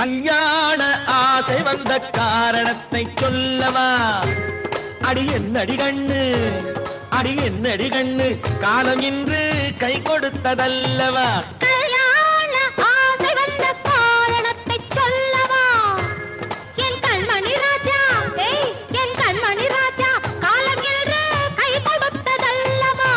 கல்யாண ஆசை வந்த காரணத்தை சொல்லவா? அடி என்னடி கண்ணு, அடி என்னடி கண்ணு, காலம் இன்று கை கொடுத்ததல்லவா? கல்யாண ஆசை வந்த காரணத்தை சொல்லவா? என் கண்மணி ராஜா, என் கண்மணி ராஜா, காலம் இன்று கை கொடுத்ததல்லவா?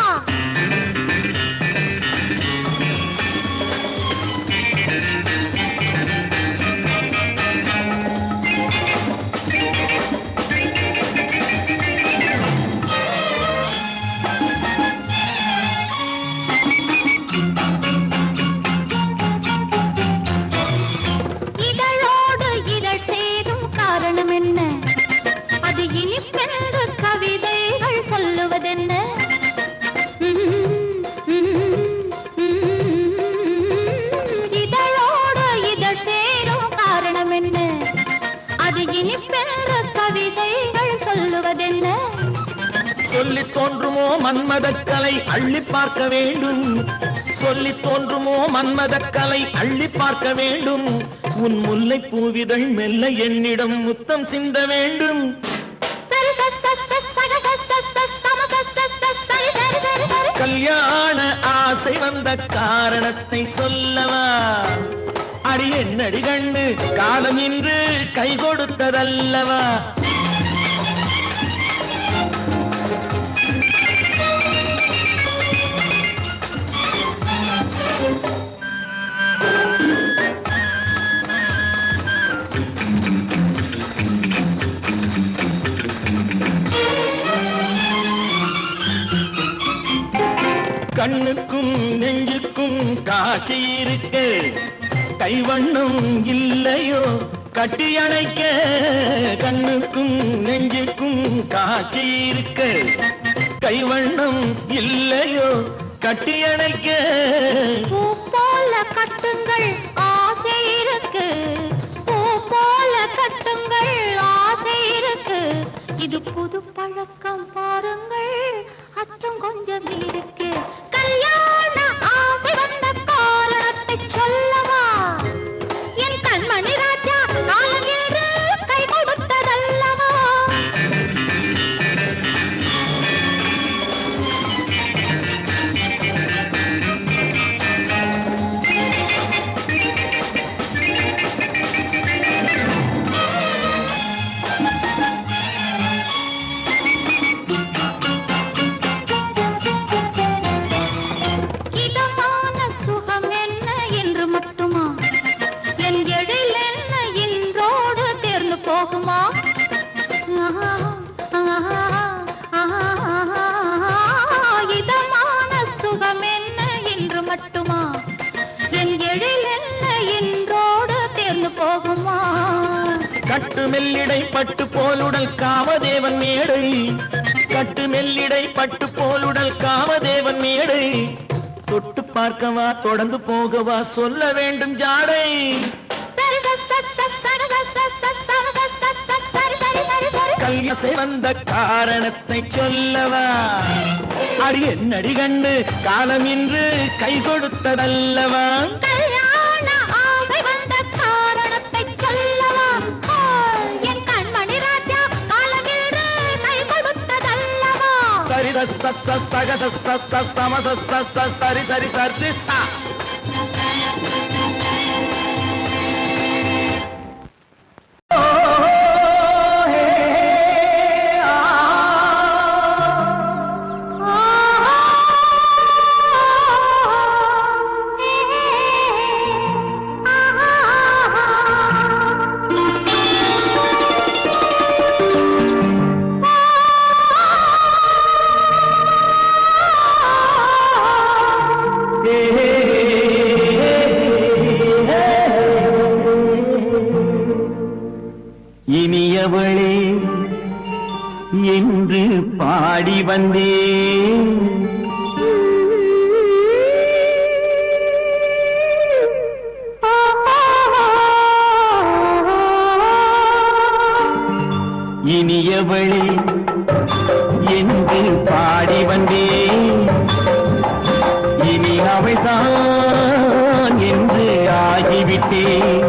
சொல்லி தோன்றுமோ மன்மதக்கலை அள்ளி பார்க்க வேண்டும், சொல்லி தோன்றுமோ மன்மதக்கலை அள்ளி பார்க்க வேண்டும். உன் முல்லை பூவிதழ் மெல்ல என்னிடம் முத்தம் சிந்த வேண்டும். கல்யாண ஆசை வந்த காரணத்தை சொல்லவா? அடி என்னடி கண்ணு, காலம் இன்று கை கொடுத்ததல்லவா? கண்ணுக்கும் நெஞ்சுக்கும் காட்சி இருக்கு, கைவண்ணம் இல்லையோ கட்டி அணைக்க? கண்ணுக்கும் நெஞ்சுக்கும் காட்சி இருக்கு, கைவண்ணம் இல்லையோ கட்டி அணைக்க? பூ போல கட்டுங்கள் ஆசை இருக்கு, பூ போல கட்டுங்கள் ஆசை இருக்கு. இது புது பழக்கம் பாருங்கள், அச்சம் கொஞ்சம் இருக்கு. கல்யாண ஆசை வந்த காரணத்தை சொல்லவா? என் கண்மணி ராஜா, காலம் என்று கை கொடுத்ததல்லவா? இதமான சுகம் என்ன என்று மட்டுமா? என் எழில் என்ன என்றோடு தேர்ந்து போகுமா? கட்டு மெல்லிடை பட்டு போலுடல் காமதேவன் மேடை, கட்டு மெல்லிடை பட்டு போலுடல் காமதேவன் மேடை. தொட்டு பார்க்கவா தொடர்ந்து போகவா சொல்ல வேண்டும் ஜாடை. கல்யாண வந்த காரணத்தை சொல்லவா? அடி என்னடி கண்டு, காலம் இன்று கை கொடுத்ததல்லவா? கல்யாண ஆசை வந்த காரணத்தை சொல்லவா? என் கண்மணி ராஜா, காலம் இன்று கை கொடுத்ததல்லவா? சரி சக சம சரி சரி சரி சா. இனியவளே என்று பாடி வந்தேன், இனியவளே என்று பாடி வந்தேன். இனி அவள்தான் என்று ஆகிவிட்டேன்.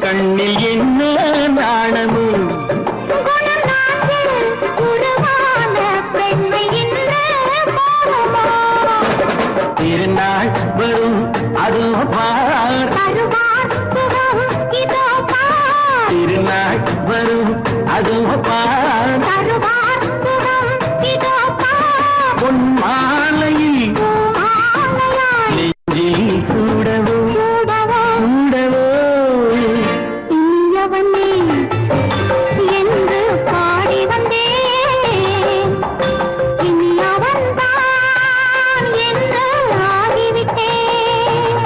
கண்ணில் என்ன நாணமோ குணநாட்டில் உருவான பெண்மை இந்த மோகமோ திருநாள் வரும் அதோ பார் தருவார் சுகம் இதோ பார் திருநாள் வரும் அதோ பார் தருவார் சுகம் இதோ பார் பொன் மாலையில் பூமாலையாய் நெஞ்சில் சூடவோ சூடவோ சூடவோ இனியவனே என்று பாடி வந்தேன் இனி அவன்தான் என்று ஆகிவிட்டேன்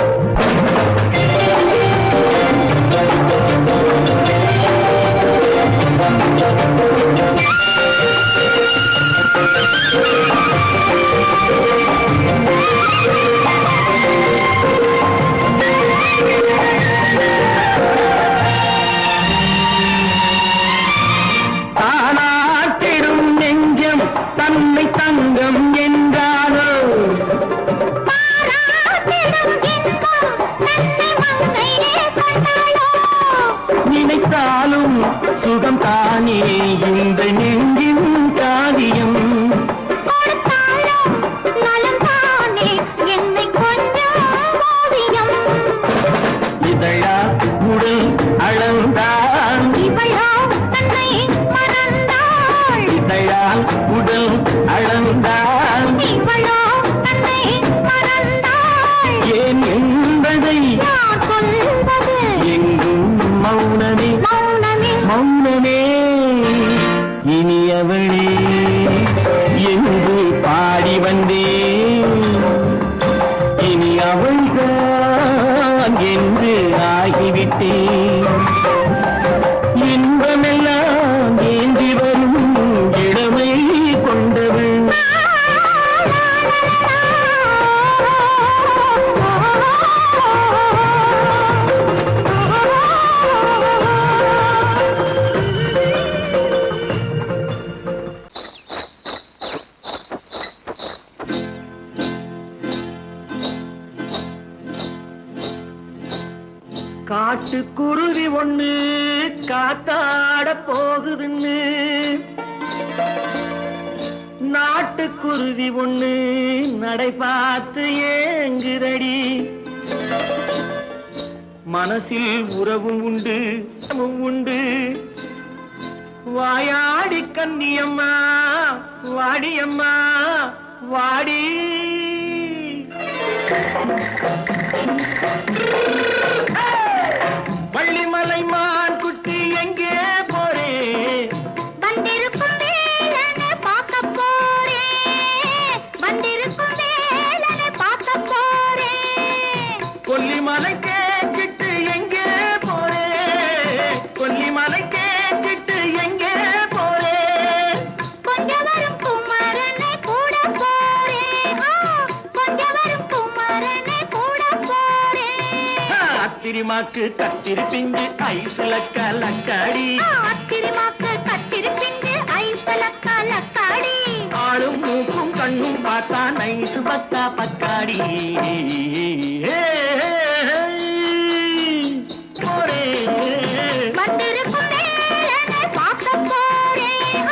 தானாட்டிடும் நெஞ்சம் தன்னை தங்கம் என்றாரோ பாராட்டிடும் இன்பம் தன்னை மங்கையே கண்டாளோ நினைத்தாலும் சுகம் தானே இந்த நெஞ்சின் காரியம் கொடுத்தாலும் நலம் தானே என்னை கொஞ்சம் ஓவியம் இதழா உடல் அளந்தான் இவளோ தன்னை மறந்தாள் இதழால் உடல் அளந்தான் இவளோ தன்னை மறந்தாள் ஏன் என்பதை யார் சொல்வது எங்கும் மௌனமே மௌனமே மௌனமே இனியவளே என்று பாடி வந்தேன் இனி அவள்தான் என்று ஆகிவிட்டேன் இன்பமெல்லாம் ஏந்தி வரும் இளமை கொண்டவள் காட்டுக்குருவி ஒண்ணு காத்தாட போகுதுன்னு நாட்டுக்குருவி ஒண்ணு நடை பார்த்து ஏங்குதடி மனசில் உறவும் உண்டு உண்டு வாயாடி கன்னியம்மா வாடியம்மா வாடி வள்ளிமலை மான் குட்டி எங்கே போறே வந்திருக்கும் வேலனை பார்க்க போறேன் வந்திருக்கும் வேலனை பார்க்க போறேன் கொல்லிமலை கேட்டுட்டு எங்கே போறே கொல்லிமலை கேட்டுட்டு எங்கே போறே கொஞ்சம் வரும் குமரனை கூட போறேன் கொஞ்சம் வரும் குமரனை கூட போறேன் அத்திரிமாக்கு கத்திரி பிஞ்சு ஐசுல கலக்காடி அத்திரிமாக்கு கத்திரி பிஞ்சு ஐசல கலக்காடி ஆளும் மூக்கும் கண்ணும் பார்த்தா நைசு பத்தா பக்காடி போறே வந்திருக்கும் வேலனை பார்க்க போறேன்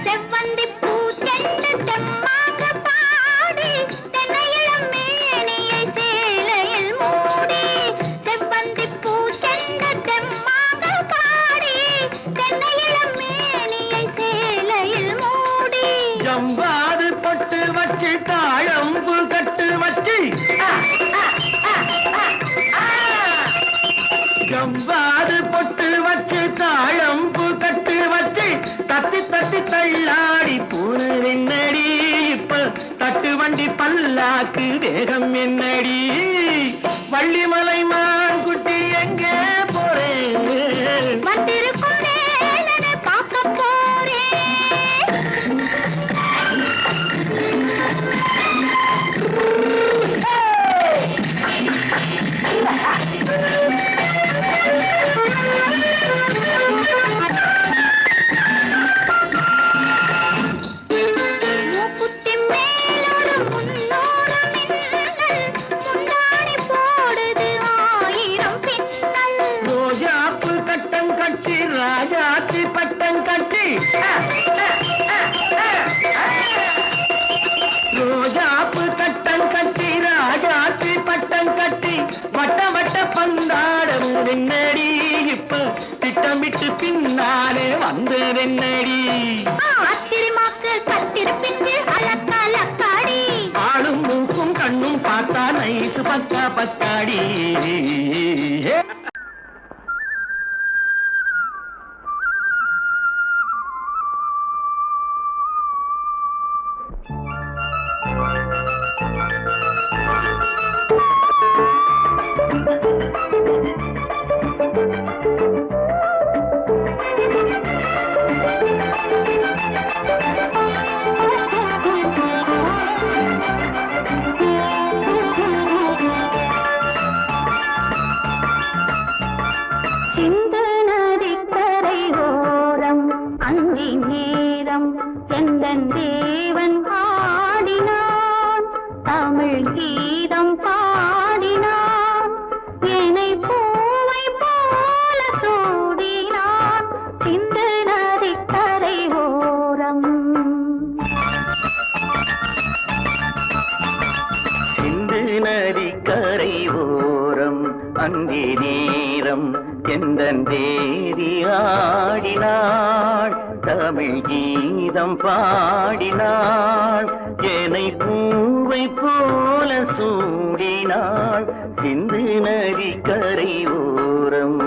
செவ்வந்தி பூச்செண்டு தெம்மாக பாடி தென்னையிளம் மேனியை சேலையில் மூடி செவ்வந்தி பூச்செண்டு தெம்மாக பாடி தென்னையிளம் மேனியை சேலையில் மூடி ஜம்பாது பொட்டு வச்சு தாழம்பு கட்டு வச்சு ஜம்பாது பொட்டு வச்சு தாழம்பு கட்டு வச்சு தத்தி தத்தி தள்ளாடி பூன என்னடி இப்ப தட்டு வண்டி பல்லாக்கு தேகம் என்னடி வள்ளிமலை மான் குட்டி எங்கே போறேன் வந்திருக்கும் வேலனை பார்க்க போறேன் வந்ததென்னடி இப்ப திட்டமிட்டு பின்னாலே வந்ததென்னடி ஆத்திரமாக்கு கத்திருப்பிட்டு அலக்காடி ஆளும் மூக்கும் கண்ணும் பார்த்தா நைசு பக்கா பக்காடி நதிக்கரை ஓரம் அந்தி நேரம் எந்தன் தேவி ஆடினாள் தமிழ் கீதம் பாடினாள் என்னை பூவை போல சூடினாள் சிந்து நதிக்கரை ஓரம்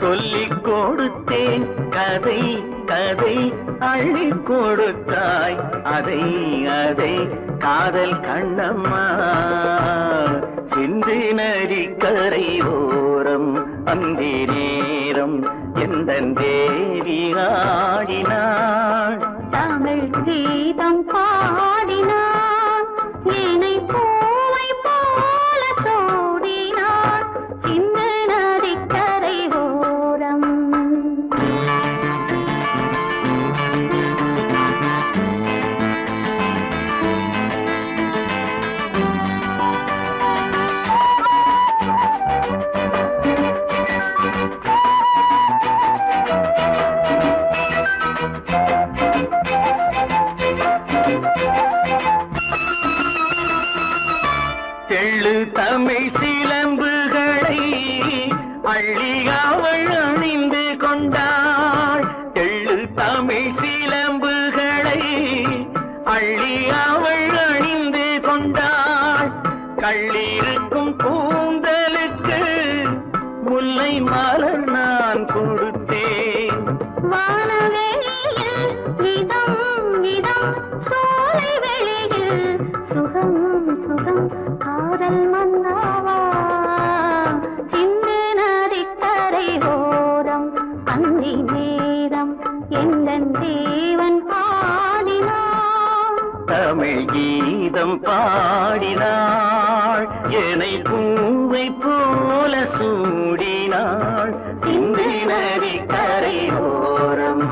சொல்லிக் கொடுத்தேன் கதை கதை அள்ளி கொடுத்தாய் அதை அதை காதல் கண்ணம்மா சிந்து நதிக்கரை ஓரம் அந்தி நேரம் எந்தன் தேவி ஆடினாள் தமிழ் கீதம் பாடினாள் என்னை பூவை போல சூடினாள் சிந்து நதிக்கரை ஓரம் தெள்ளு தமிழ் சிலம்புகளை அள்ளி அவள் அணிந்து கொண்டாள் தெள்ளு தமிழ் சிலம்புகளை அள்ளி அவள் அணிந்து கொண்டாள் கள்ளிருக்கும் கூந்தலுக்கு முல்லை மலர் நான் கொடுத்தேன் வானவெளியில் இதம் இதம் சோலை வெளியில் சுகம் சுகம் காதல் மன்னாவா சிந்து நதிக்கரை ஓரம் அந்தி நேரம் எந்தன் தேவன் பாடினான் தமிழ் கீதம் பாடினாள் என்னை பூவை போல சூடினாள் சிந்து நதிக்கரை ஓரம்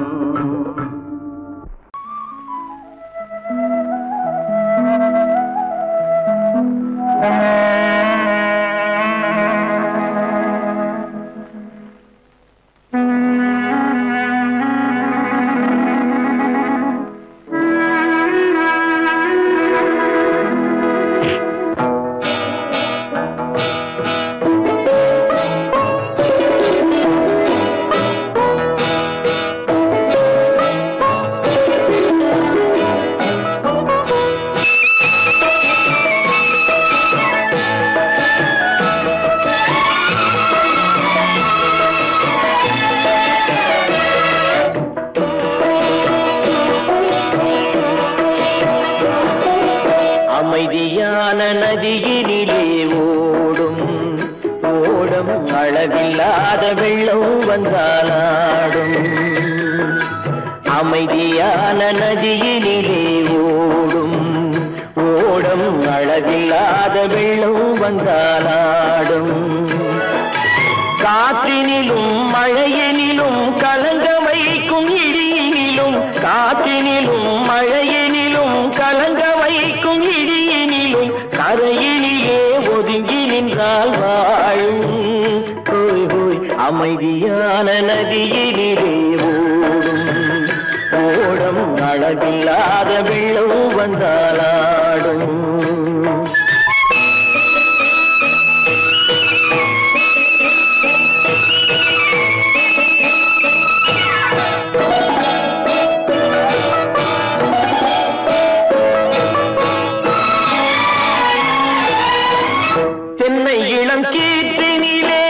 அமைதியான நதியினிலே ஓடம் அளவில்லாத வெள்ளம் வந்தாலாடும் அமைதியான நதியினிலே ஓடும் ஓடம் அளவில்லாத வெள்ளம் வந்தாலாடும் காற்றினிலும் மழையினிலும் கலங்க வைக்கும் இடியினிலும் காற்றினிலும் மழையினிலும் கலங்க வைக்கும் இடியினிலும் கரையினிலே ஒதுங்கி நின்றால் வாழும் ஹோய் ஹோய் அமைதியான நதியினிலே ஓடும் ஓடம் அளவில்லாத வெள்ளம் வந்தாலாடும் தென்னை இளம் கீற்றினிலே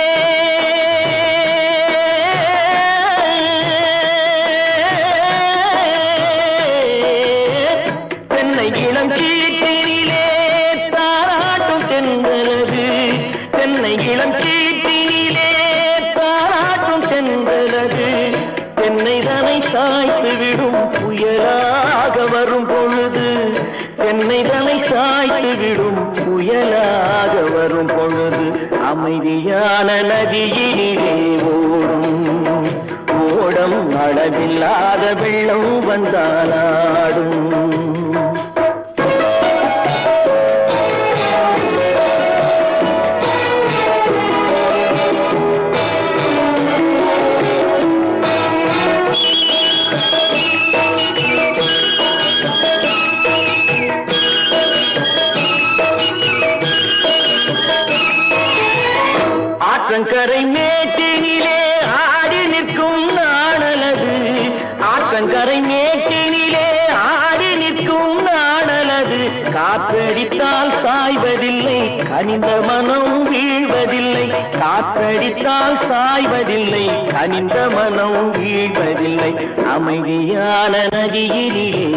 தென்னை இளம் கீற்றினிலே தாராட்டும் தென்றலது தென்னை இளம் கீற்றினிலே தாராட்டும் தென்றலது தென்னை தனை சாய்த்து விடும் புயலாக வரும் பொழுது தென்னை தனை சாய்த்து விடும் புயலாக வரும் பொழுது அமைதியான நதியினிலே ஓடும் ஓடம் அளவில்லாத வெள்ளம் வந்தாலாடும் ஆற்றங்கரை மேட்டினிலே ஆடி நிற்கும் நாணலது ஆற்றங்கரை மேட்டினிலே ஆடி நிற்கும் நாணலது காற்றடித்தால் சாய்வதில்லை கனிந்த மனம் வீழ்வதில்லை காற்றடித்தால் சாய்வதில்லை கனிந்த மனம் வீழ்வதில்லை அமைதியான நதியினிலே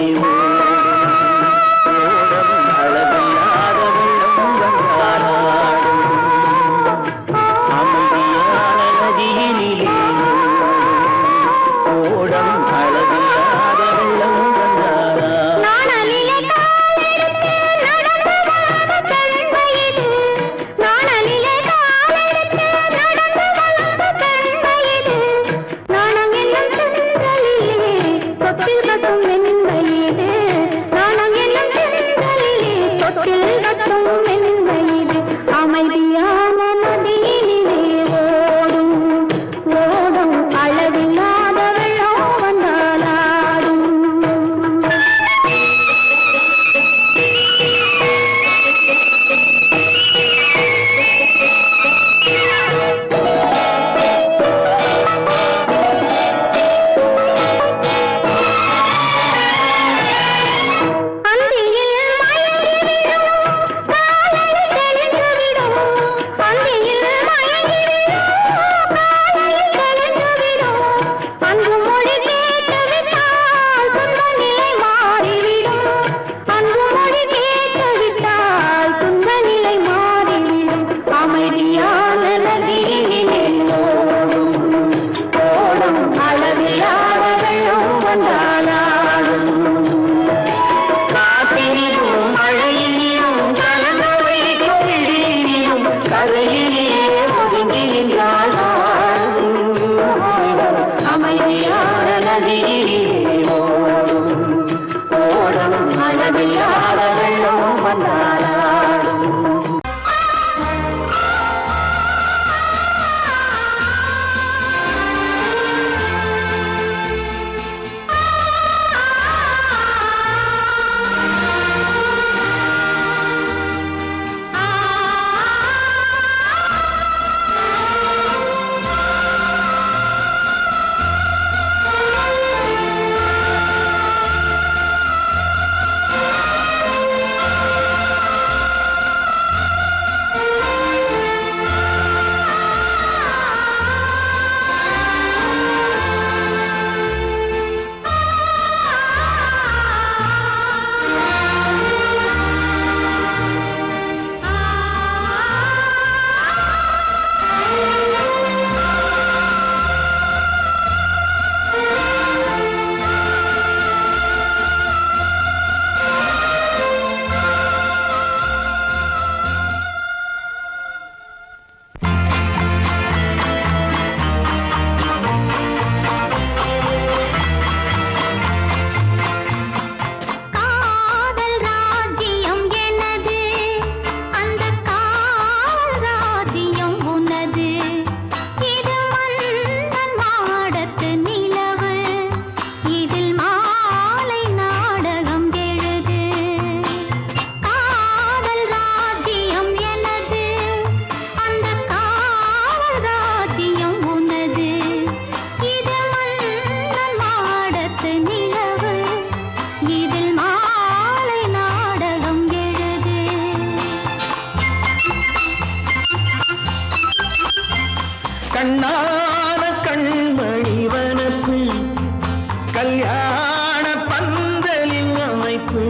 கல்யாண பந்தலின் அமைப்பு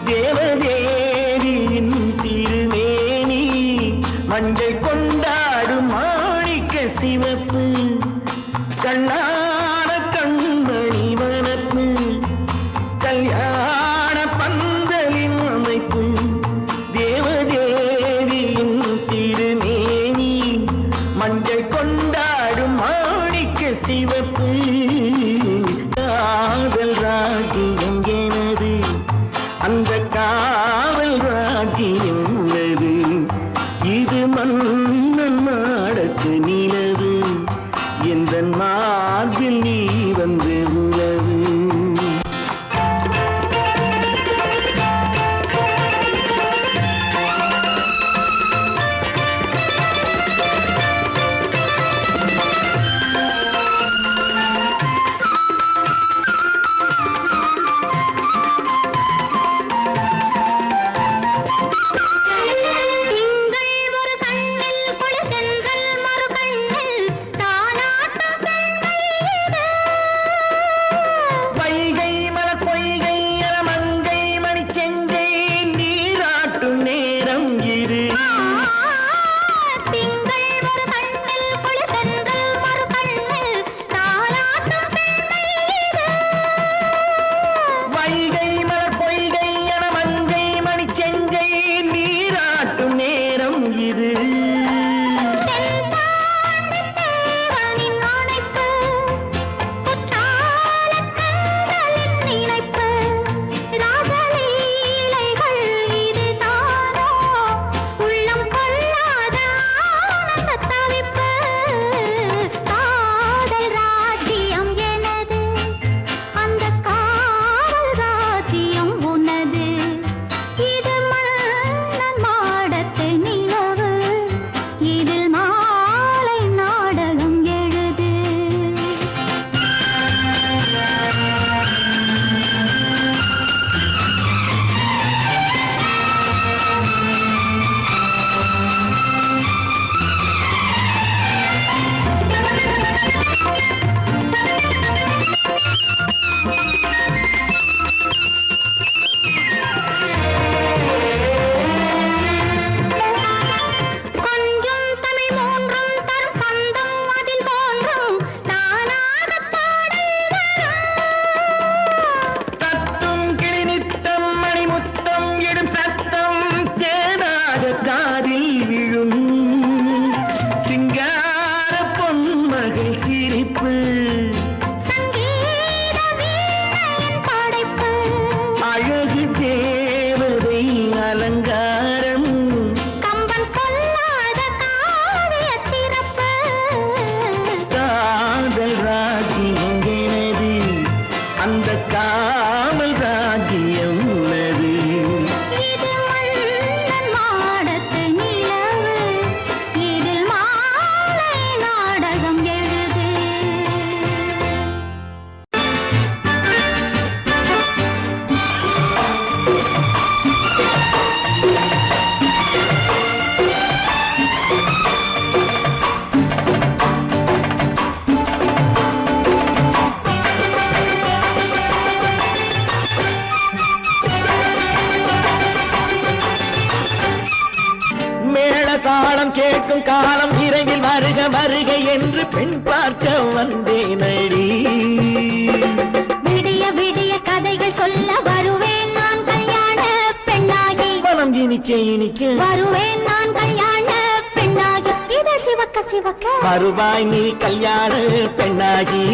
தேவதேவியின் திருமேனி மஞ்சள் கொண்டாடும் மாணிக்க சிவப்பு கண்ணான கண்மணி வனப்பு கல்யாண பந்தலின் அமைப்பு தேவதேவியின் திருமேனி மஞ்சள் கொண்டாடும் மாணிக்க சிவப்பு காதல் ராஜ்யம் எனது அந்த காவல் ராஜ்யம் உள்ளது இது மன்னன் மாடத்து நிலவு எந்த மார்பில் நீ வந்து உலவு தாளம் கேட்கும் காலம் விரைவில் வருக வருக என்று பெண் பார்க்க வந்தேனடி. விடிய விடிய கதைகள் சொல்ல வருவேன் நான் கல்யாண பெண்ணாகி. மனம் இனிக்க இனிக்க வருவேன் நான் கல்யாண பெண்ணாகி. இது சிவக்க சிவக்க வருவாய் நீ கல்யாண பெண்ணாகி.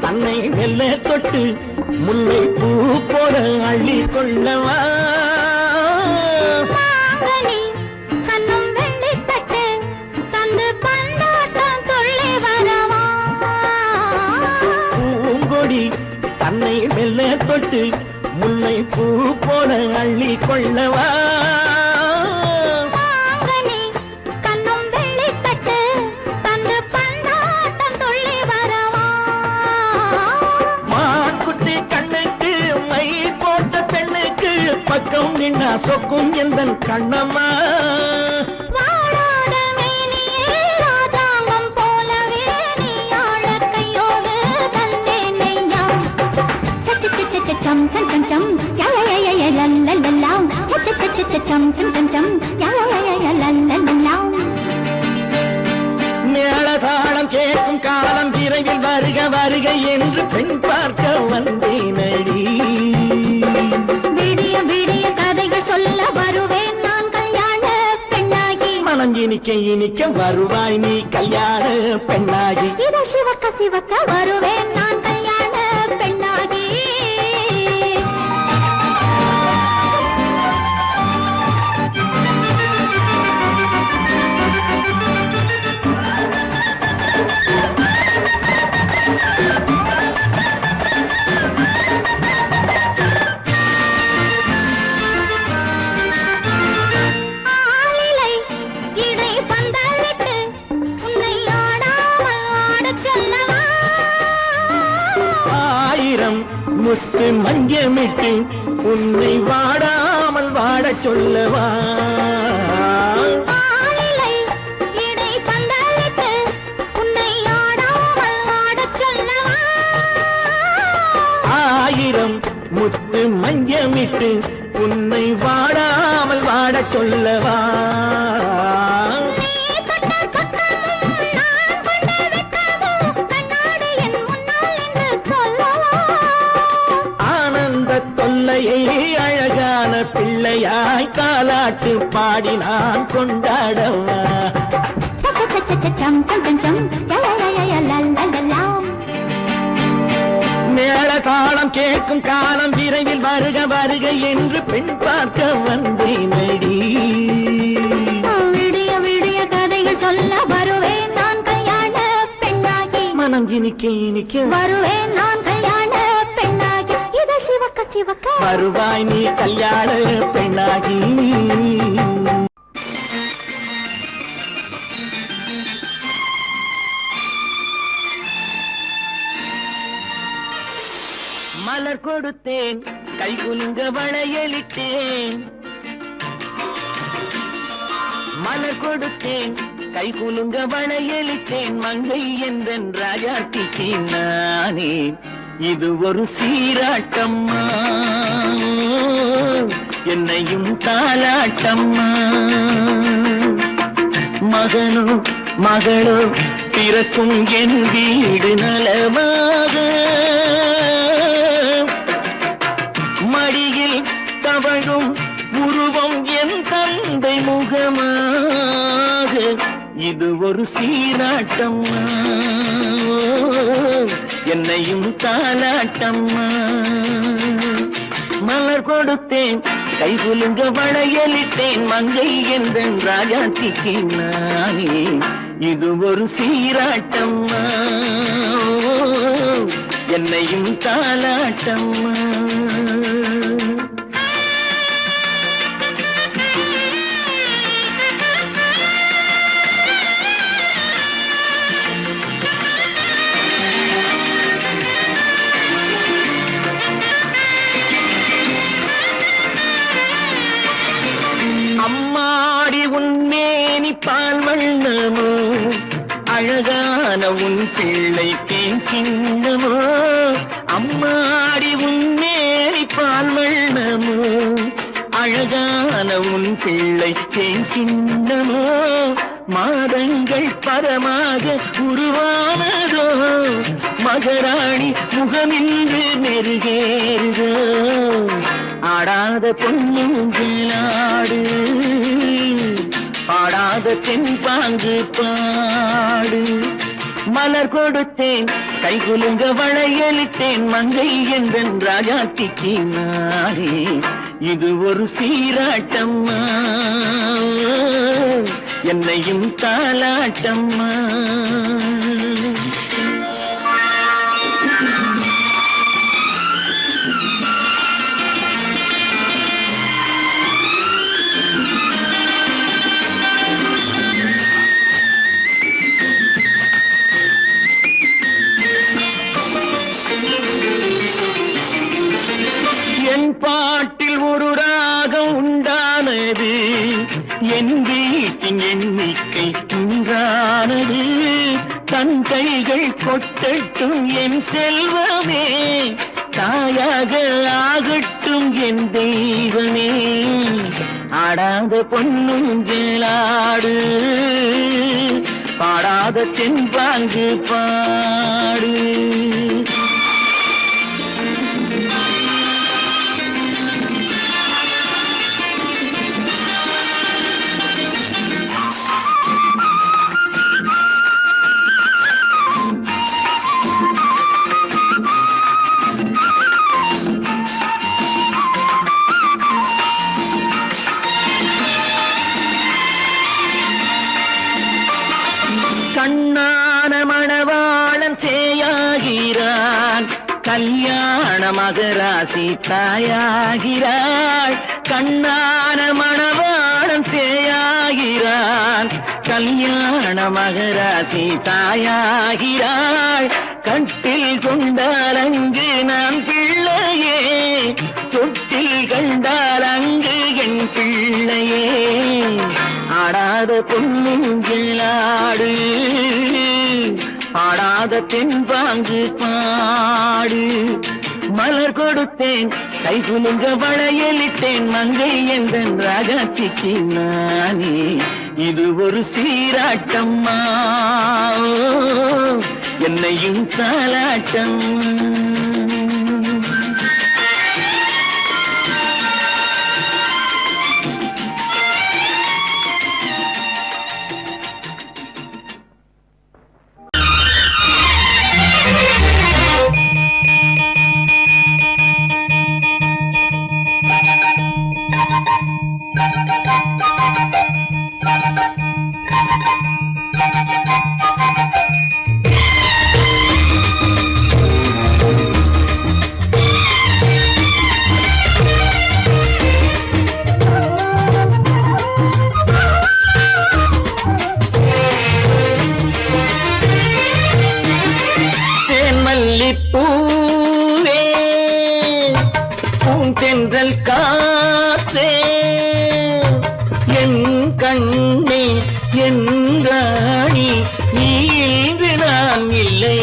தன்னை வெல்ல தொட்டு முல்லை பூ போல அள்ளி கொள்ளவா. கண்ணும் வெள்ளி தட்டு தந்து பந்தாட்டம் துள்ளி வரவா. பூங்கொடி தன்னை வெல்ல தொட்டு முல்லை பூ போல அள்ளி கொள்ளவா. சொக்கும் எந்தன் கண்ணம்மா வாடாத மேனியே ராஜாங்கம் போலவே நீ ஆள கையோடு தந்தேனையா சம் சம் சம் சம் யா யா யா யா லல்லல்லா சம் சம் சம் யா யா யா லல்லல்லா மேளதாளம் கேட்கும் காலம் விரைவில் வருக வருக என்று பெண் பார்க்க வந்தேனடி விடிய விடிய கதைகள் சொல்ல வருவேன் நான் கல்யாண பெண்ணாகி மனம் இனிக்க இனிக்க வருவாய் நீ கல்யாண பெண்ணாகி இதழ் சிவக்க சிவக்க வருவேன் நான் கல்யாண பெண்ணாகி ஆலிலை இடை பந்தலிட்டு உன்னை ஆடாமல் ஆடச் சொல்லவா ஆயிரம் முத்து மஞ்சமிட்டு உன்னை வாடாமல் வாடச் சொல்லவா ஆலிலை இடை பந்தலிட்டு உன்னை ஆடாமல் ஆடச் சொல்லவா ஆயிரம் முத்து மஞ்சமிட்டு உன்னை வாடாமல் வாடச் சொல்லவா நீ தொட்ட பக்கமும் நான் கொண்ட வெட்கமும் கண்ணாடி என் முன்னால் என்று சொல்லவா ஆனந்த தொல்லையை அழகான பிள்ளையாய் காலாட்டு பாடி நான் கொண்டாடவா சம் சம் சம் சம் யா யா யா யா லல்லல்லா மேள தாளம் கேட்கும் காலம் விரைவில் வருக வருக என்று பெண் பார்க்க வந்தேனடி விடிய விடிய கதைகள் சொல்ல வருவேன் நான் கல்யாண பெண்ணாகி மனம் இனிக்க இனிக்க வருவேன் நான் கல்யாண பெண்ணாகி இதழ் சிவக்க சிவக்க வருவாய் நீ கல்யாண பெண்ணாகி மலர் கொடுத்தேன் கை குலுங்க வளையலிட்டேன் மலர் கொடுத்தேன் கை குலுங்க வளையலிட்டேன் மங்கை என்றன் ராஜாத்திக்கு நானே இது ஒரு சீராட்டம்மா என்னையும் தாலாட்டம்மா மகனோ மகளோ பிறக்கும் என் வீடு நலமாக மடியில் தவழும் உருவம் என் தந்தை முகமாக இது ஒரு சீராட்டம்மா என்னையும் தாலாட்டம்மா மலர் கொடுத்தேன் கை குலுங்க வளையலிட்டேன் மங்கை என்றன் ராஜாத்திக்கு நானே இது ஒரு சீராட்டம்மா என்னையும் தாலாட்டம்மா அம்மாடி உன்மேனி பால் வண்ணமோ அழகான உன் பிள்ளை தேன் கிண்ணமோ அம்மாடி உன்மேனி பால் வண்ணமோ அழகான உன் பிள்ளை தேன் கிண்ணமோ மாதங்கள் பரமாக உருவானதோ மகராணி முகமின்று நெருகேறுதோ ஆடாத பொன்னுங்களாடு பாடாத தென்பாங்கு பாடு மலர் கொடுத்தேன் கை குலுங்க வளையலிட்டேன் மங்கை என்றன் ராஜாத்திக்கு நானே இது ஒரு சீராட்டம்மா என்னையும் தாலாட்டம்மா என் பாட்டில் ஒரு ராகம் உண்டா என் வீட்டின் எண்ணிக்கை உண்டானது தன் கைகள் கொட்டட்டும் என் செல்வமே தாயாக ஆகட்டும் என் தெய்வமே ஆடாத பொன்னுஞ்சலாடு பாடாத தென்பாங்கு பாடு கண்ணான மணவாளன் சேயாகிறான் கல்யாண மகராசி தாயாகிறாள் கண்ணான மணவாளன் சேயாகிறான் கல்யாண மகராசி தாயாகிறாள் கட்டில் கொண்டால் அங்கு நான் பிள்ளையே தொட்டில் கண்டால் அங்கு என் பிள்ளையே ஆடாத பொன்னுஞ்சலாடு பாடாத தென்பாங்கு பாடு மலர் கொடுத்தேன் கை குலுங்க வளையலிட்டேன் மங்கை எந்தன் ராஜாத்திக்கு நானே இது ஒரு சீராட்டம்மா என்னையும் தாலாட்டம் பூவே பூந்தென்றல் காற்றே என் கண்ணே என் ராணி நீ இன்று நான் இல்லை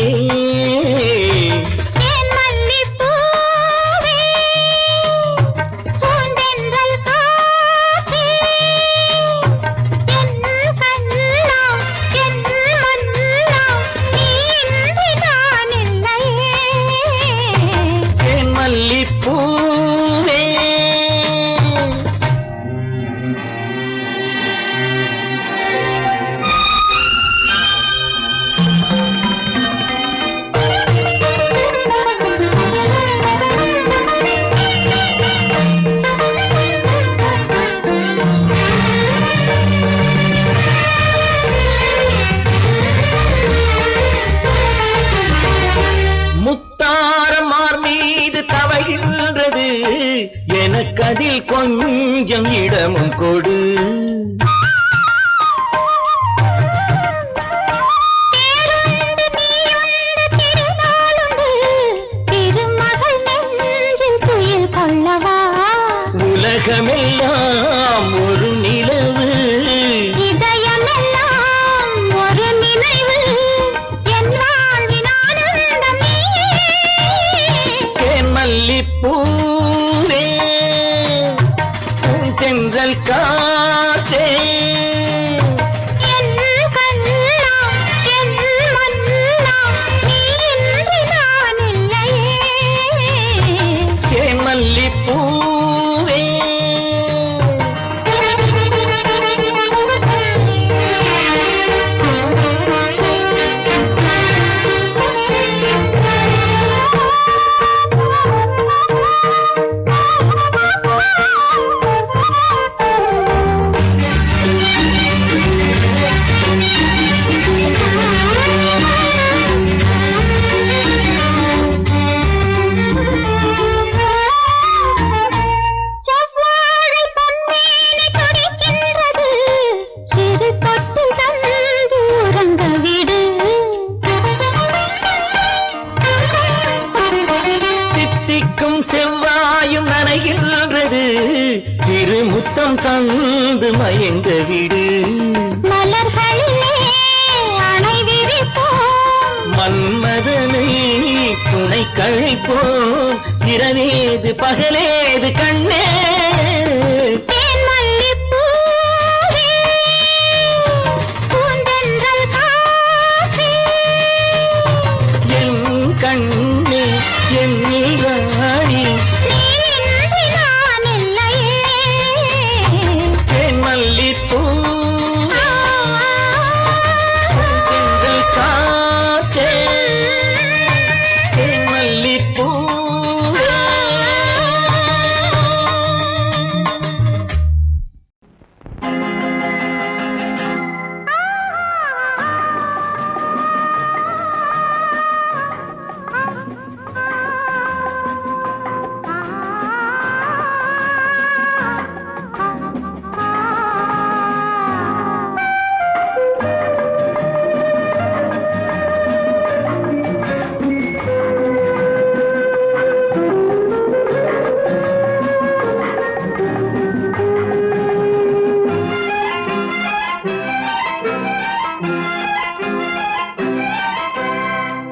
எனக்கதில் கொஞ்சம் இடமும் கொடு உலகமெல்லாம் ஒரு நிலவு இதயமெல்லாம் ஒரு நினைவு என் வாழ்வின் ஆனந்தமே தேன் மல்லிப்பூவே தென்றல் காற்றே என் கண்ணா என் மன்னா நீ இன்றி நான் இல்லையே தேன் மல்லிப்பூவே மயங்க விடு மலர்களிலே அணை விரிப்போம் மன்மதனை துணை கழிப்போம் இரவேது பகலேது கண்ணே தேன்மல்லிப்பூவே, பூந்தென்றல் காற்றே, என் கண்ணே என் நீராணி நீ இன்றி நான் இல்லையே. தேன்மல்லிப்பூ சென்றல் காற்றே தேன்மல்லிப்பூ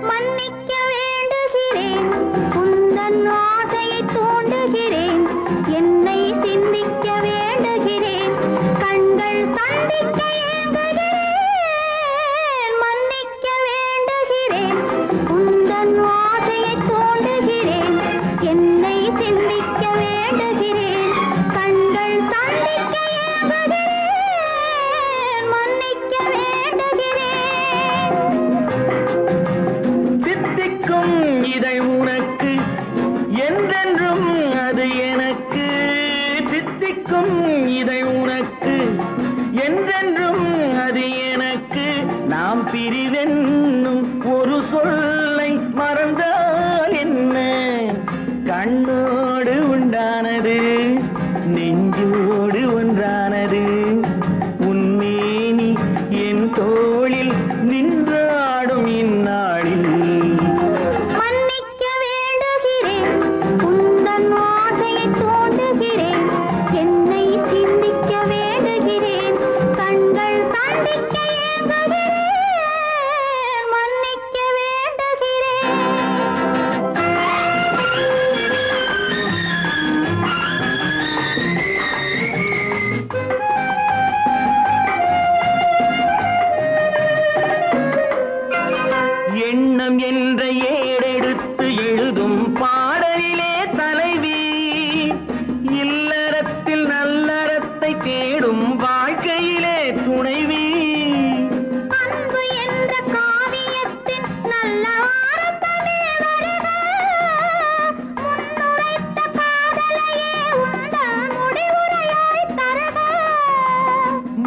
மன்னிக்க வேண்டுகிறேன், உந்தன் ஆசையை தூண்டுகிறேன், என்னை சிந்திக்க வேண்டுகிறேன், கண்கள் சந்திக்க ஏங்குகிறேன். மன்னிக்க வேண்டுகிறேன், உந்தன் ஆசையை தூண்டுகிறேன், என்னை சிந்திக்க வேண்டுகிறேன், கண்கள் சந்திக்க ஏங்குகிறேன். மன்னிக்க வேண்டுகிறேன். தித்திக்கும் இதை உனக்கு என்றென்றும் அது எனக்கு தித்திக்கும் இதை உனக்கு என்றென்றும் அது எனக்கு நாம் பிரிவென்னும் ஒரு சொல்லை மறந்தால் என்ன கண்ணோடு உண்டானது நெஞ்சோடு ஒன்றானது உன்மேனி என் தோளில் நின்றாடும் இந்நாளில் மன்னிக்க வேண்டுகிறேன், உந்தன் ஆசையை தூண்டுகிறேன், என்னை சிந்திக்க வேண்டுகிறேன், கண்கள் சந்திக்க ஏங்குகிறேன். மன்னிக்க வேண்டுகிறேன். எண்ணம் என்ற ஏடெடுத்து எழுதும் பாடலிலே தலைவி இல்லறத்தில் நல்லறத்தை தேடும் வாழ்க்கையிலே துணைவி அன்பு என்ற காவியத்தின் நல்ல ஆரம்பமே வருக. முன்னுரைத்த காதலையே உந்தன் முடிவுரையாய் தருக.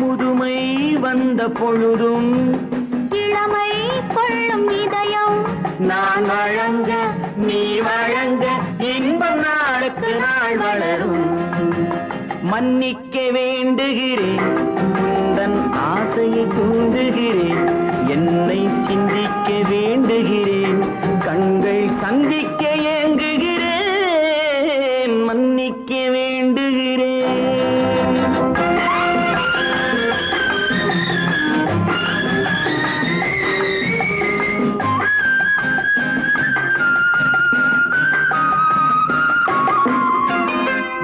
முதுமை வந்த பொழுதும் இளமை கொள்ளும் இதயம் நான் வழங்க நீ வழங்க இன்பம் நாளுக்கு நாள் வளரும் மன்னிக்க வேண்டுகிறேன் உந்தன் ஆசையை தூண்டுகிறேன் என்னை சிந்திக்க வேண்டுகிறேன் கண்கள் சந்திக்க ஏங்குகிறேன் மன்னிக்க வேண்டுகிறேன்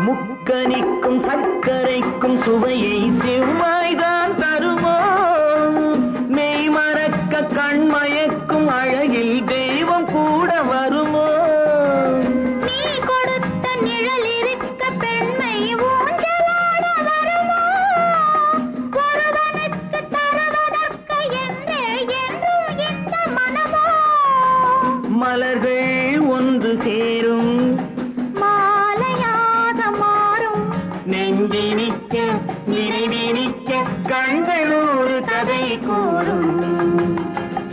முக்கனிக்கும் சர்க்கரைக்கும் சுவையை செவ்வாய்தான் தருமோ மெய் மறக்க கண்மயக்கும் அழகில் தெய்வம் கூட வருமோ நீ கொடுத்த நிழல் இருக்க பெண்மை ஊஞ்சலாட வருமோ ஒருவனுக்கு தருவதற்கு என்றே என்றும் இந்த மனமோ மலர்கள் ஒன்று சேரும் மாலையாக மாறும் நெஞ்சினிக்க நினைவினிக்க கண்கள் ஒரு கதை கூறும்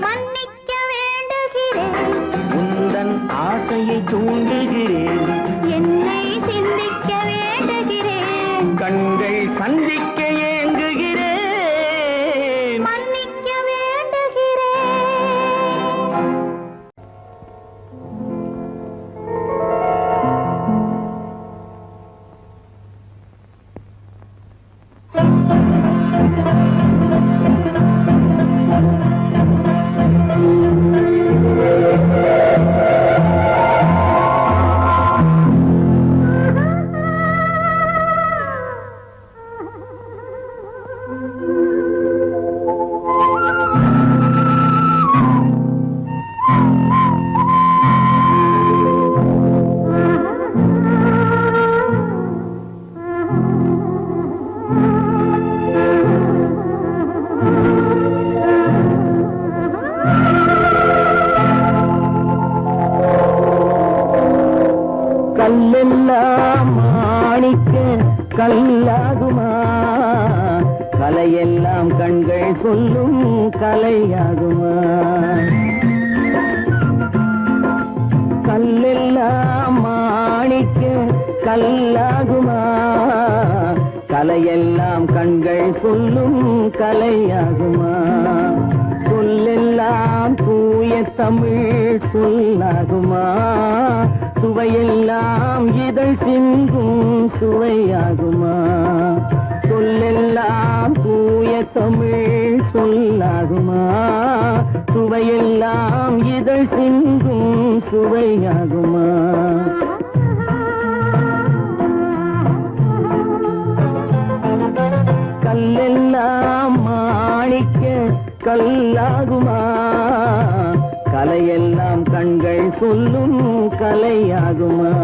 மன்னிக்க வேண்டுகிறேன் உந்தன் ஆசையை தூண்டுகிறேன் என்னை சிந்திக்க வேண்டுகிறேன் கண்கள் சந்திக்க ஏங்குகிறேன் மன்னிக்க வேண்டுகிறேன் கலையெல்லாம் கண்கள் சொல்லும் கலையாகுமா? கல்லெல்லாம் மாணிக்க கல்லாகுமா? கலையெல்லாம் கண்கள் சொல்லும் கலையாகுமா? சொல்லெல்லாம் தூய தமிழ் சொல்லாகுமா? சுவையெல்லாம் இதழ் சிந்தும் சுவையாகுமா? சொல்லெல்லாம் தூய தமிழ் சொல்லாகுமா? சுவையெல்லாம் இதழ் சிந்தும் சுவையாகுமா? கல்லெல்லாம் மாணிக்க கல்லாகுமா? கலையெல்லாம் கண்கள் சொல்லும் கலையாகுமா?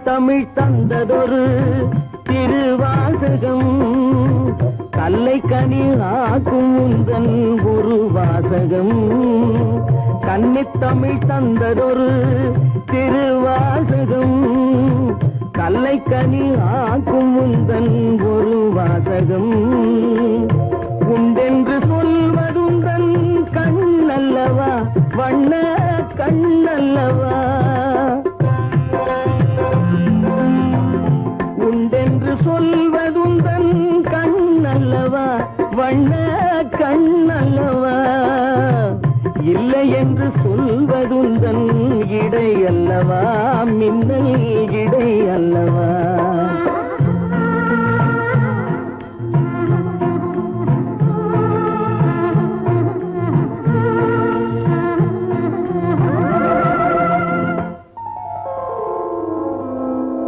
தமிழ் தந்ததொரு திருவாசகம் கல்லை கனி ஆக்கும் உந்தன் ஒரு வாசகம். கன்னித்தமிழ் தந்ததொரு திருவாசகம் கல்லை கனி ஆக்கும் உந்தன் ஒரு வாசகம். உண்டென்று சொல்வதுந்தன் கண்ணல்லவா வண்ண கண்ணல்லவா? உண்டென்று சொல்வதுந்தன் கண்ணல்லவா வண்ண கண்ணல்லவா? இல்லை என்று சொல்வதுந்தன் இடை அல்லவா மின்னல் இடை அல்லவா?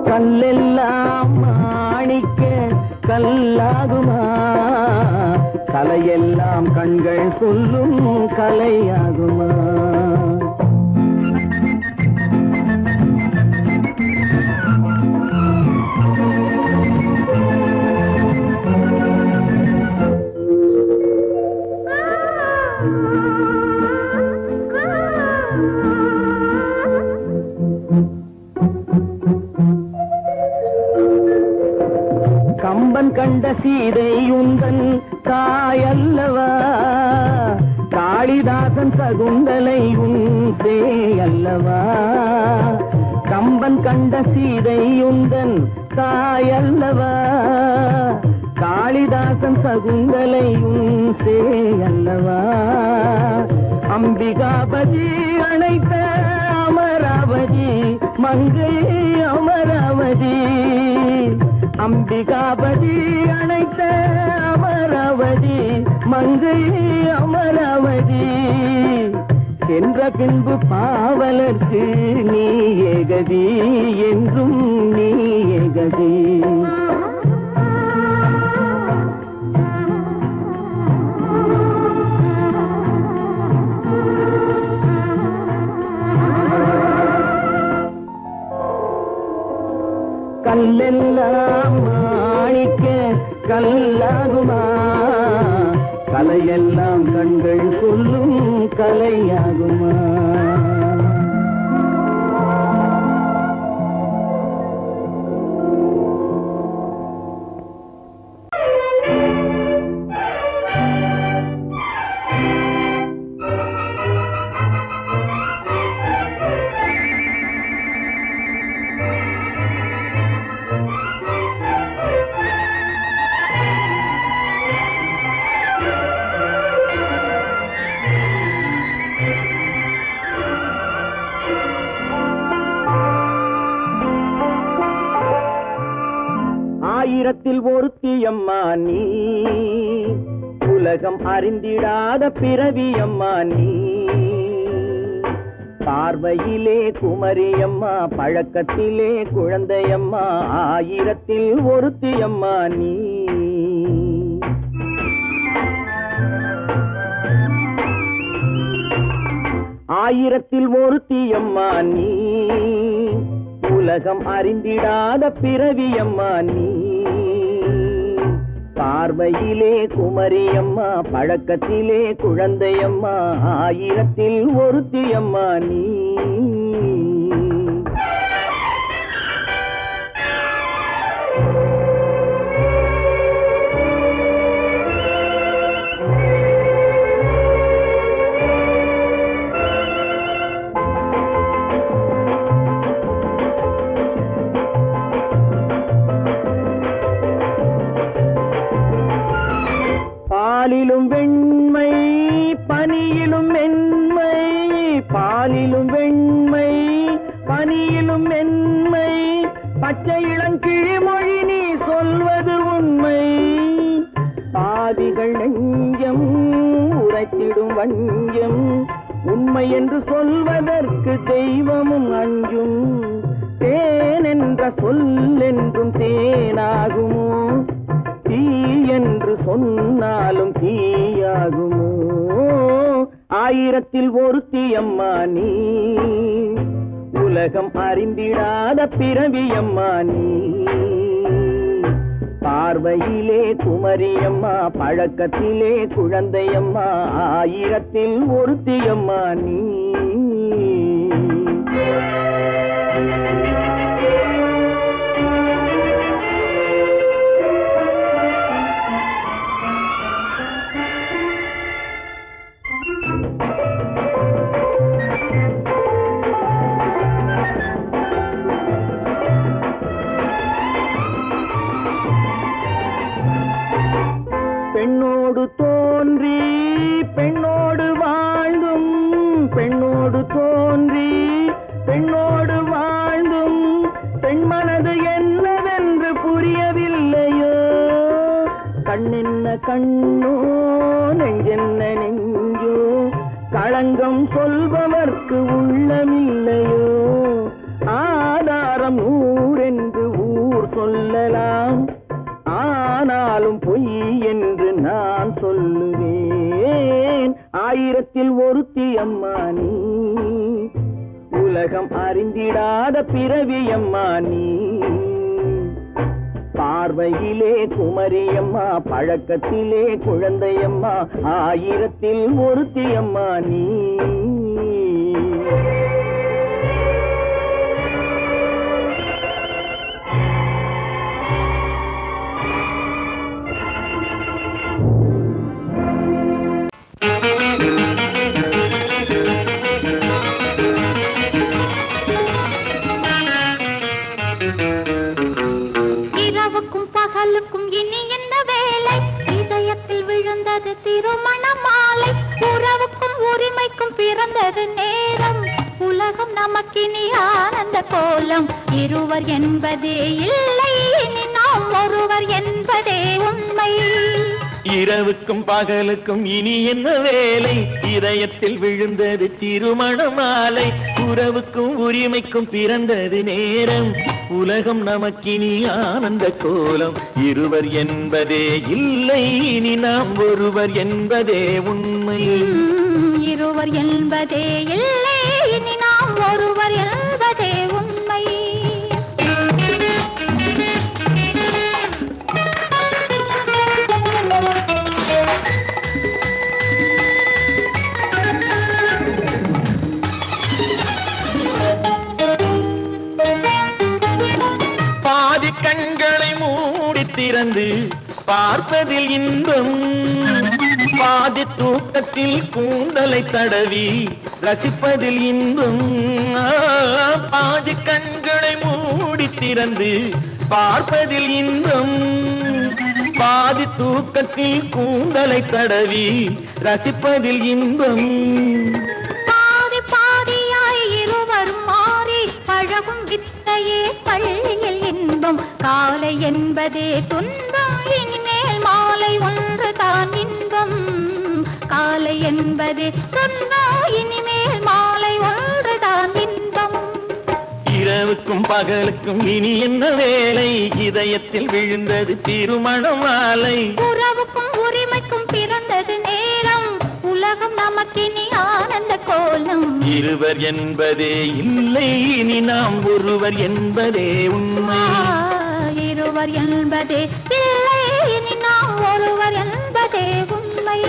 கல்லெல்லாம் மாணிக்க கல்லாகுமா? கலையெல்லாம் கண்கள் சொல்லும் கலையாகுமா? கம்பன் கண்ட சீதை உந்தன் தாயல்லவா? காளிதாசன் சகுந்தலை உன் சேயல்லவா? கம்பன் கண்ட சீதை உந்தன் தாயல்லவா? காளிதாசன் சகுந்தலை உன் சேயல்லவா? அம்பிகாபதி அணைத்த அமராவதி மங்கை அமராவதி. அம்பிகாபதி அணைத்த அமராவதி மங்கை அமராவதி. சென்ற பின்பு பாவலர்க்கு நீ ஏகதி என்றும் நீ ஏகதி. கல்லெல்லாம் மாணிக்க கல்லாகுமா? கலையெல்லாம் கண்கள் சொல்லும் கலையாகுமா? ஆயிரத்தில் ஒருத்தியம்மா நீ, உலகம் அறிந்திடாத பிறவியம்மா நீ. பார்வையிலே குமரியம்மா, பழக்கத்திலே குழந்தையம்மா, ஆயிரத்தில் ஒருத்தியம்மா நீ. ஆயிரத்தில் ஒருத்தியம்மா நீ, உலகம் அறிந்திடாத பிறவியம்மா நீ. பார்வையிலே குமரியம்மா, பழக்கத்திலே குழந்தையம்மா, ஆயிரத்தில் ஒருத்தியம்மா நீ. பாலிலும் வெண்மை பனியிலும் மென்மை, பாலிலும் வெண்மை பனியிலும் மென்மை, பச்சை இளங்கிழிமொழி நீ சொல்வது உண்மை. பாதிகள் நெஞ்சம் உரைத்திடும் வஞ்சம், உண்மை என்று சொல்வதற்கு தெய்வமும் அஞ்சும். தேன் என்ற சொல் என்றும் தேனாகுமோ, தீ என்று சொன்னாலும் தீயாகுமோ. ஆயிரத்தில் ஒருத்தியம்மா நீ. உலகம் அறிந்திடாத பிறவியம்மா நீ. பார்வையிலே குமரியம்மா, பழக்கத்திலே குழந்தையம்மா, ஆயிரத்தில் ஒருத்தியம்மா நீ. பெண்ணோடு தோன்றி பெண்ணோடு வாழ்ந்தும், பெண்ணோடு தோன்றி பெண்ணோடு வாழ்ந்தும், பெண் மனது என்னவென்று புரியவில்லையோ. கண்ணென்ன கண்ணோ, நெஞ்சென்ன நெஞ்சோ, களங்கம் சொல்பவர்க்கு உள்ளமில்லையோ. ஆதாரம் ஊரென்று ஊர் சொல்லலாம், ஆனாலும் பொய் என்று நான் சொல்லுவேன். ஆயிரத்தில் ஒருத்தியம்மா நீ. உலகம் அறிந்திடாத பிறவியம்மா நீ. பார்வையிலே குமரியம்மா, பழக்கத்திலே குழந்தையம்மா, ஆயிரத்தில் ஒருத்தியம்மா நீ. இனி என்ன வேலை, இதயத்தில் விழுந்தது திருமண மாலை. உறவுக்கும் உரிமைக்கும் பிறந்தது நேரம், உலகம் நமக்கினி ஆனந்த கோலம். இருவர் என்பதே இல்லை, இனி நாம் ஒருவர் என்பதே உண்மை. இரவுக்கும் பகலுக்கும் இனி என்ன வேலை, இதயத்தில் விழுந்தது திருமண மாலை. உறவுக்கும் உரிமைக்கும் பிறந்தது நேரம், உலகம் நமக்கினி ஆனந்த கோலம். இருவர் என்பதே இல்லை, இனி நாம் ஒருவர் என்பதே உண்மை. இருவர் என்பதே இல்லை, இனி நாம் ஒருவர் என்பதே உண்மை. கண்களை மூடி திறந்து பார்ப்பதில் இன்பம், பாதி தூக்கத்தில் கூந்தலை தடவி ரசிப்பதில் இன்பம். பாதி கண்களை மூடி திறந்து பார்ப்பதில் இன்பம், பாதி தூக்கத்தில் கூந்தலை தடவி ரசிப்பதில் இன்பம். பாதி பாதியாய் இருவர் மாறி பழகும் வித்தையே பள்ளியில் இன்பம். காலை என்பதே துன்பம், இனிமேல் மாலை ஒன்று தான் இன்பம். காலை என்பதே துன்பம், இனிமேல் மாலை ஒன்று தான் இன்பம். இரவுக்கும் பகலுக்கும் இனி என்ன வேலை, இதயத்தில் விழுந்தது திருமண மாலை. உறவுக்கும் உரிமைக்கும் பிறந்தது நேரம், உலகம் நமக்கினி ஆனந்த கோலம் இருவர் என்பதே இல்லை இனி நாம் ஒருவர் என்பதே உண்மை இருவர் என்பதே இல்லை இனி நாம் ஒருவர் என்பதே உண்மை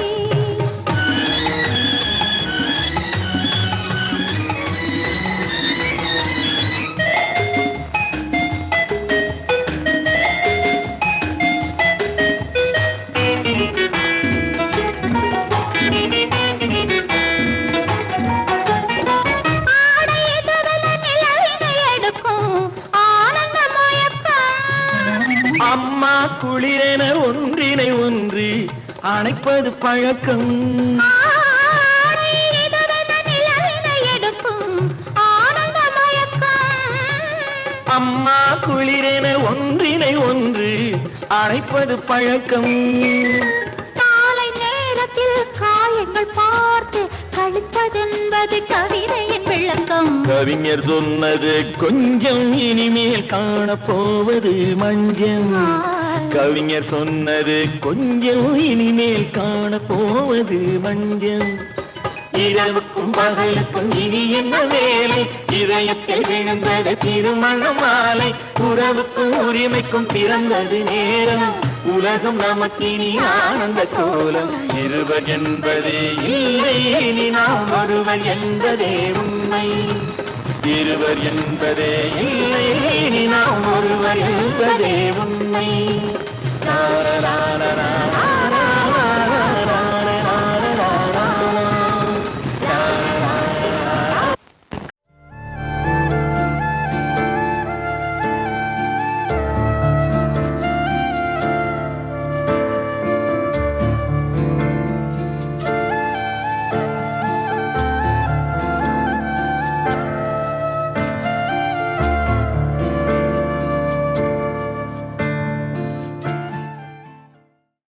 அம்மா குளிரென ஒன்றினை ஒன்று அணைப்பது பழக்கம் அம்மா குளிரென ஒன்றினை ஒன்று அணைப்பது பழக்கம் காலை நேரத்தில் காயங்கள் பார்த்து கழிப்பதென்பது கவிதையின் விளக்கம் கவிஞர் சொன்னது கொஞ்சம் இனிமேல் காணப்போவது மஞ்சம் கவிஞர் சொன்னது கொஞ்சம் இனிமேல் காணப்போவது மஞ்சம் இரவுக்கும் பகலுக்கும் இனி என்ன வேலை இதயத்தில் விழுந்தது திருமண மாலை உறவுக்கும் உரிமைக்கும் பிறந்தது நேரம் உலகம் நமக்கினி ஆனந்த கோலம் இருவர் என்பதே இல்லை இனி நாம் ஒருவர் என்பதே உண்மை இருவர் என்பதே இல்லை இனி நாம் ஒருவர் என்பதே உண்மை